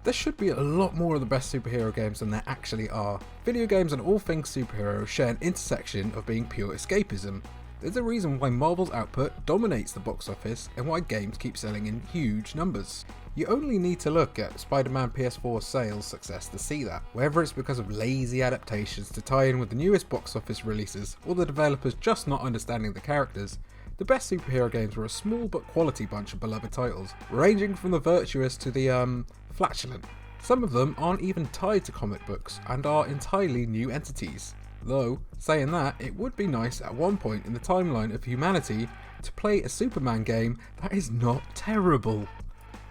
There should be a lot more of the best superhero games than there actually are. Video games and all things superhero share an intersection of being pure escapism. There's a reason why Marvel's output dominates the box office and why games keep selling in huge numbers. You only need to look at Spiderman PS4 sales success to see that, whether it's because of lazy adaptations to tie in with the newest box office releases or the developers just not understanding the characters. The best superhero games were a small but quality bunch of beloved titles, ranging from the virtuous to the flatulent. Some of them aren't even tied to comic books and are entirely new entities. Though, saying that, it would be nice at one point in the timeline of humanity to play a Superman game that is not terrible.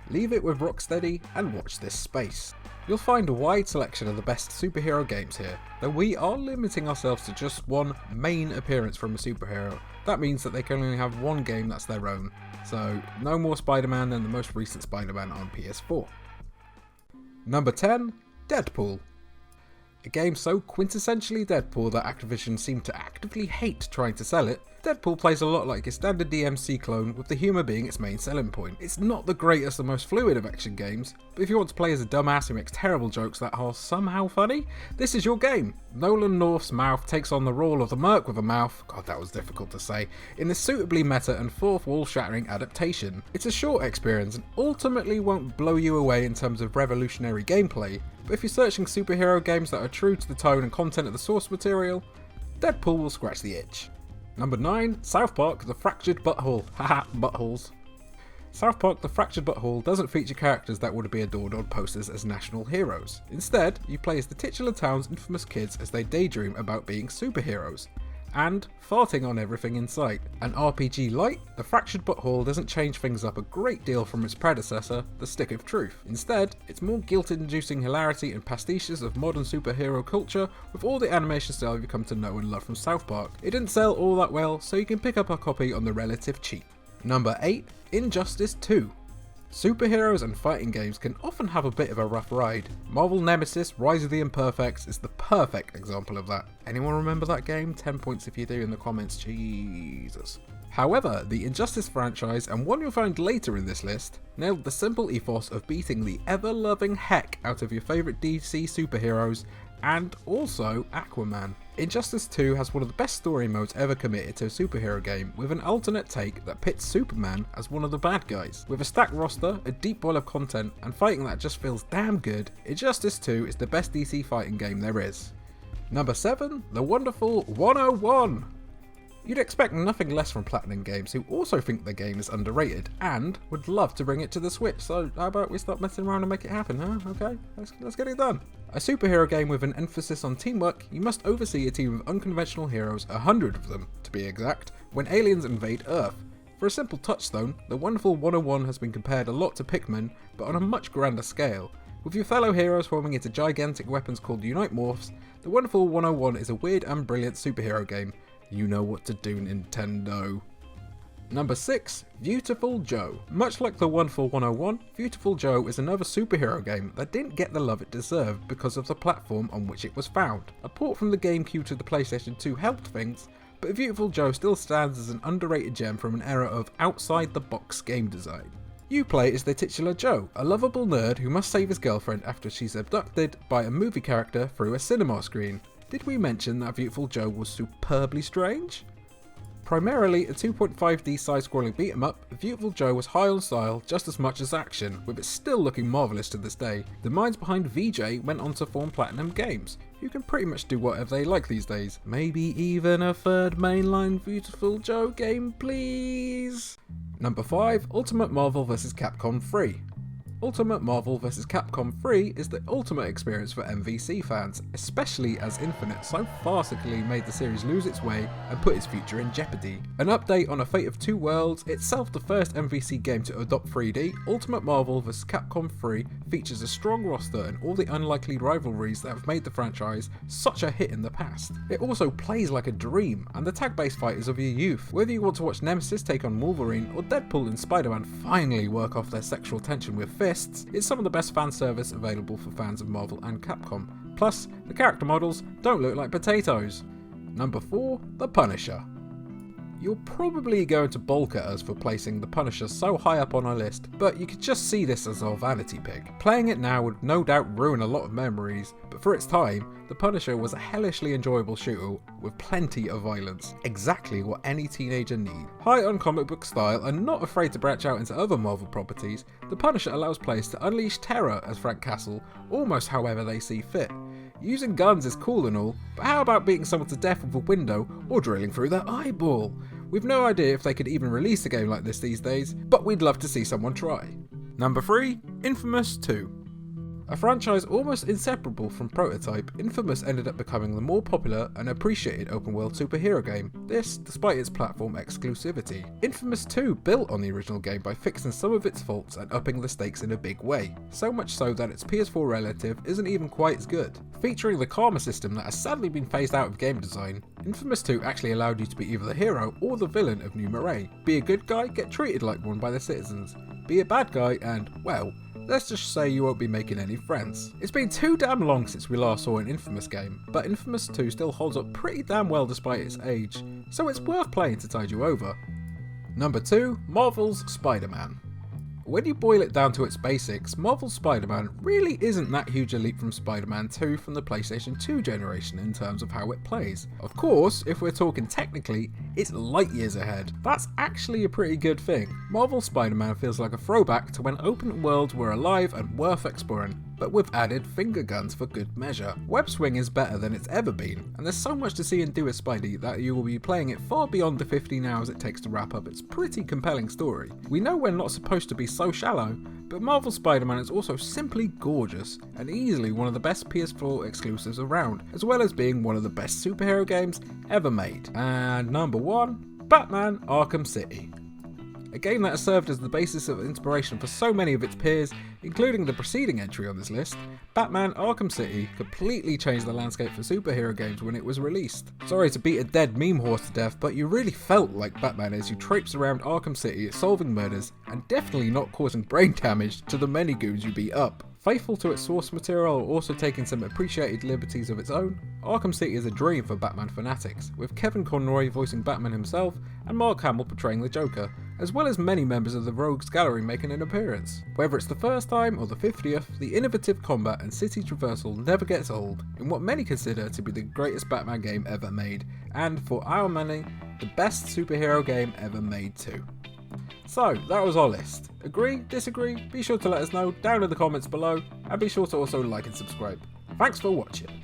Leave it with Rocksteady and watch this space. You'll find a wide selection of the best superhero games here, though we are limiting ourselves to just one main appearance from a superhero. That means that they can only have one game that's their own, so no more Spider-Man than the most recent Spider-Man on PS4. Number 10, Deadpool. A game so quintessentially Deadpool that Activision seemed to actively hate trying to sell it, Deadpool plays a lot like a standard DMC clone, with the humour being its main selling point. It's not the greatest or most fluid of action games, but if you want to play as a dumbass who makes terrible jokes that are somehow funny, this is your game. Nolan North's mouth takes on the role of the Merc with a mouth, god that was difficult to say, in this suitably meta and fourth wall shattering adaptation. It's a short experience and ultimately won't blow you away in terms of revolutionary gameplay, but if you're searching superhero games that are true to the tone and content of the source material, Deadpool will scratch the itch. Number 9, South Park The Fractured Butthole. Haha, buttholes. South Park The Fractured Butthole doesn't feature characters that would be adored on posters as national heroes. Instead, you play as the titular town's infamous kids as they daydream about being superheroes, and farting on everything in sight. An RPG light, The Fractured Butthole doesn't change things up a great deal from its predecessor, The Stick of Truth. Instead, it's more guilt-inducing hilarity and pastiches of modern superhero culture with all the animation style you've come to know and love from South Park. It didn't sell all that well, so you can pick up a copy on the relative cheap. Number 8, Injustice 2. Superheroes and fighting games can often have a bit of a rough ride. Marvel Nemesis Rise of the Imperfects is the perfect example of that. Anyone remember that game? 10 points if you do in the comments, Jesus. However, the Injustice franchise, and one you'll find later in this list, nailed the simple ethos of beating the ever-loving heck out of your favourite DC superheroes, and also Aquaman. Injustice 2 has one of the best story modes ever committed to a superhero game, with an alternate take that pits Superman as one of the bad guys. With a stacked roster, a deep well of content, and fighting that just feels damn good, Injustice 2 is the best DC fighting game there is. Number 7, the wonderful 101. You'd expect nothing less from Platinum Games, who also think the game is underrated and would love to bring it to the Switch, so how about we stop messing around and make it happen, huh? Okay, let's get it done. A superhero game with an emphasis on teamwork, you must oversee a team of unconventional heroes, 100 of them to be exact, when aliens invade Earth. For a simple touchstone, the wonderful 101 has been compared a lot to Pikmin, but on a much grander scale. With your fellow heroes forming into gigantic weapons called Unite Morphs, the wonderful 101 is a weird and brilliant superhero game. You know what to do, Nintendo. Number 6, Beautiful Joe. Much like the wonderful 101, Beautiful Joe is another superhero game that didn't get the love it deserved because of the platform on which it was found. A port from the GameCube to the PlayStation 2 helped things, but Beautiful Joe still stands as an underrated gem from an era of outside-the-box game design. You play as the titular Joe, a lovable nerd who must save his girlfriend after she's abducted by a movie character through a cinema screen. Did we mention that Beautiful Joe was superbly strange? Primarily a 2.5D side-scrolling beat-em-up, Beautiful Joe was high on style just as much as action, with it still looking marvellous to this day. The minds behind VJ went on to form Platinum Games, who can pretty much do whatever they like these days. Maybe even a third mainline Beautiful Joe game, please? Number 5, Ultimate Marvel vs. Capcom 3. Ultimate Marvel vs. Capcom 3 is the ultimate experience for MVC fans, especially as Infinite so farcically made the series lose its way and put its future in jeopardy. An update on A Fate of Two Worlds, itself the first MVC game to adopt 3D, Ultimate Marvel vs. Capcom 3 features a strong roster and all the unlikely rivalries that have made the franchise such a hit in the past. It also plays like a dream, and the tag-based fighters of your youth. Whether you want to watch Nemesis take on Wolverine, or Deadpool and Spider-Man finally work off their sexual tension with fists, it's some of the best fan service available for fans of Marvel and Capcom. Plus, the character models don't look like potatoes. Number 4, The Punisher. You're probably going to balk at us for placing the Punisher so high up on our list, but you could just see this as our vanity pick. Playing it now would no doubt ruin a lot of memories, but for its time, the Punisher was a hellishly enjoyable shooter with plenty of violence. Exactly what any teenager needs. High on comic book style and not afraid to branch out into other Marvel properties, the Punisher allows players to unleash terror as Frank Castle almost however they see fit. Using guns is cool and all, but how about beating someone to death with a window or drilling through their eyeball? We've no idea if they could even release a game like this these days, but we'd love to see someone try. Number 3, Infamous 2. A franchise almost inseparable from Prototype, Infamous ended up becoming the more popular and appreciated open-world superhero game, this despite its platform exclusivity. Infamous 2 built on the original game by fixing some of its faults and upping the stakes in a big way, so much so that its PS4 relative isn't even quite as good. Featuring the karma system that has sadly been phased out of game design, Infamous 2 actually allowed you to be either the hero or the villain of New Moray. Be a good guy, get treated like one by the citizens. Be a bad guy and, well, let's just say you won't be making any friends. It's been too damn long since we last saw an Infamous game, but Infamous 2 still holds up pretty damn well despite its age, so it's worth playing to tide you over. Number 2, Marvel's Spider-Man. When you boil it down to its basics, Marvel's Spider-Man really isn't that huge a leap from Spider-Man 2 from the PlayStation 2 generation in terms of how it plays. Of course, if we're talking technically, it's light years ahead. That's actually a pretty good thing. Marvel's Spider-Man feels like a throwback to when open worlds were alive and worth exploring, but with added finger guns for good measure. Web swing is better than it's ever been, and there's so much to see and do with Spidey that you will be playing it far beyond the 15 hours it takes to wrap up its pretty compelling story. We know we're not supposed to be so shallow, but Marvel Spider-Man is also simply gorgeous, and easily one of the best PS4 exclusives around, as well as being one of the best superhero games ever made. And number 1, Batman Arkham City. A game that has served as the basis of inspiration for so many of its peers, including the preceding entry on this list, Batman Arkham City completely changed the landscape for superhero games when it was released. Sorry to beat a dead meme horse to death, but you really felt like Batman as you traipsed around Arkham City solving murders and definitely not causing brain damage to the many goons you beat up. Faithful to its source material while also taking some appreciated liberties of its own, Arkham City is a dream for Batman fanatics, with Kevin Conroy voicing Batman himself and Mark Hamill portraying the Joker, as well as many members of the Rogues Gallery making an appearance. Whether it's the first time or the 50th, the innovative combat and city traversal never gets old, in what many consider to be the greatest Batman game ever made, and for our money, the best superhero game ever made too. So, that was our list. Agree? Disagree? Be sure to let us know down in the comments below, and be sure to also like and subscribe. Thanks for watching.